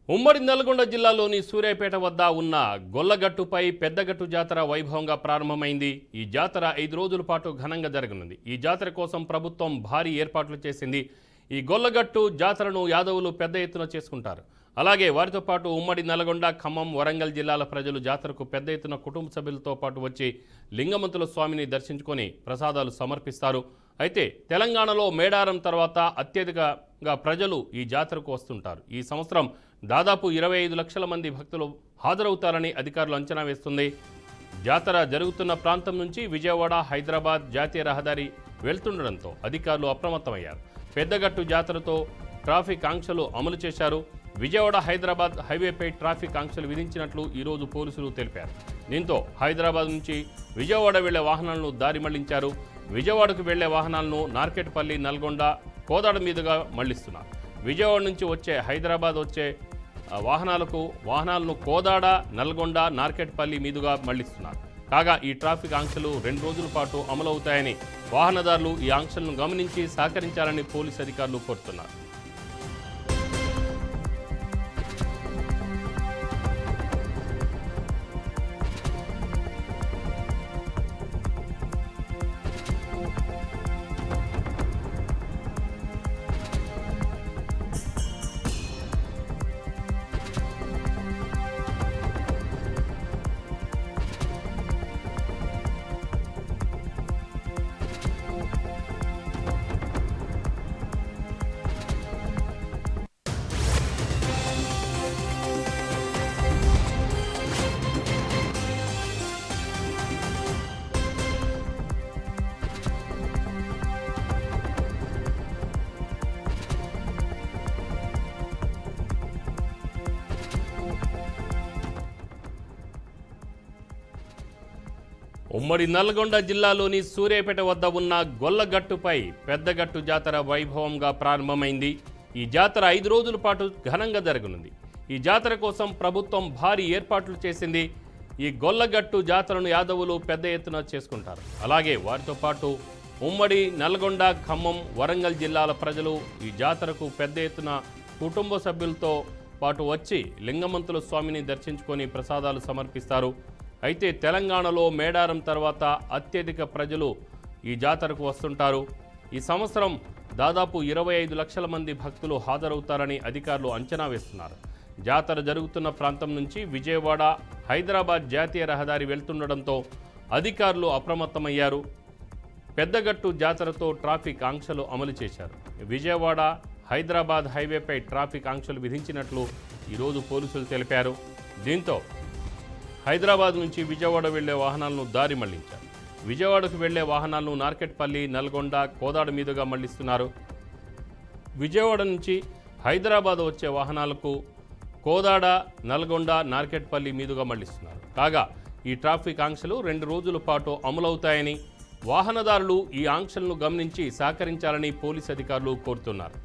ఉమ్మడి నల్గొండ జిల్లాలోని సూర్యాపేట వద్ద ఉన్న గొల్లగట్టుపై పెద్దగట్టు జాతర వైభవంగా ప్రారంభమైంది. ఈ జాతర 5 రోజుల పాటు ఘనంగా జరగనుంది. ఈ జాతర కోసం ప్రభుత్వం భారీ ఏర్పాట్లు చేసింది. ఈ గొల్లగట్టు జాతరను యాదవులు పెద్ద ఎత్తున చేసుకుంటారు. అలాగే వారితో పాటు ఉమ్మడి నల్గొండ, ఖమ్మం, వరంగల్ జిల్లాల ప్రజలు జాతరకు పెద్ద ఎత్తున కుటుంబ సభ్యులతో పాటు వచ్చి లింగమంతుల స్వామిని దర్శించుకొని ప్రసాదాలు సమర్పిస్తారు. అయితే తెలంగాణలో మేడారం తర్వాత అత్యధికంగా ప్రజలు ఈ జాతరకు వస్తుంటారు. ఈ సంవత్సరం దాదాపు 25 లక్షల మంది భక్తులు హాజరవుతారని అధికారులు అంచనా వేస్తుంది. జాతర జరుగుతున్న ప్రాంతం నుంచి విజయవాడ, హైదరాబాద్ జాతీయ రహదారి వెళ్తుండడంతో అధికారులు అప్రమత్తమయ్యారు. పెద్దగట్టు జాతరతో ట్రాఫిక్ ఆంక్షలు అమలు చేశారు. విజయవాడ, హైదరాబాద్ హైవేపై ట్రాఫిక్ ఆంక్షలు విధించినట్లు ఈరోజు పోలీసులు తెలిపారు. దీంతో హైదరాబాద్ నుంచి విజయవాడ వెళ్లే వాహనాలను దారి మళ్లించారు. విజయవాడకు వెళ్లే వాహనాలను నార్కెట్పల్లి, నల్గొండ, కోదాడ మీదుగా మళ్లిస్తున్నారు. విజయవాడ నుంచి వచ్చే హైదరాబాద్ వచ్చే వాహనాలను కోదాడ, నల్గొండ, నార్కెట్పల్లి మీదుగా మళ్లిస్తున్నారు. కాగా ఈ ట్రాఫిక్ ఆంక్షలు 2 రోజుల పాటు అమలవుతాయని వాహనదారులు ఈ ఆంక్షలను గమనించి సహకరించాలని పోలీసు అధికారులు కోరుతున్నారు. ఉమ్మడి నల్గొండ జిల్లాలోని సూర్యాపేట వద్ద ఉన్న గొల్లగట్టుపై పెద్దగట్టు జాతర వైభవంగా ప్రారంభమైంది. ఈ జాతర 5 రోజుల పాటు ఘనంగా జరగనుంది. ఈ జాతర కోసం ప్రభుత్వం భారీ ఏర్పాట్లు చేసింది. ఈ గొల్లగట్టు జాతరను యాదవులు పెద్ద ఎత్తున చేసుకుంటారు. అలాగే వారితో పాటు ఉమ్మడి నల్గొండ, ఖమ్మం, వరంగల్ జిల్లాల ప్రజలు ఈ జాతరకు పెద్ద ఎత్తున కుటుంబ సభ్యులతో పాటు వచ్చి లింగమంతుల స్వామిని దర్శించుకొని ప్రసాదాలు సమర్పిస్తారు. అయితే తెలంగాణలో మేడారం తర్వాత అత్యధిక ప్రజలు ఈ జాతరకు వస్తుంటారు. ఈ సంవత్సరం దాదాపు 25 లక్షల మంది భక్తులు హాజరవుతారని అధికారులు అంచనా వేస్తున్నారు. జాతర జరుగుతున్న ప్రాంతం నుంచి విజయవాడ, హైదరాబాద్ జాతీయ రహదారి వెళ్తుండడంతో అధికారులు అప్రమత్తమయ్యారు. పెద్దగట్టు జాతరతో ట్రాఫిక్ ఆంక్షలు అమలు చేశారు. విజయవాడ, హైదరాబాద్ హైవేపై ట్రాఫిక్ ఆంక్షలు విధించినట్లు ఈరోజు పోలీసులు తెలిపారు. దీంతో హైదరాబాద్ నుంచి విజయవాడ వెళ్లే వాహనాలను దారి మళ్లించారు. విజయవాడకు వెళ్లే వాహనాలను నార్కెట్పల్లి, నల్గొండ, కోదాడ మీదుగా మళ్లిస్తున్నారు. విజయవాడ నుంచి హైదరాబాద్ వచ్చే వాహనాలకు కోదాడ, నల్గొండ, నార్కెట్పల్లి మీదుగా మళ్లిస్తున్నారు. కాగా ఈ ట్రాఫిక్ ఆంక్షలు 2 రోజుల పాటు అమలవుతాయని వాహనదారులు ఈ ఆంక్షలను గమనించి సహకరించాలని పోలీసు అధికారులు కోరుతున్నారు.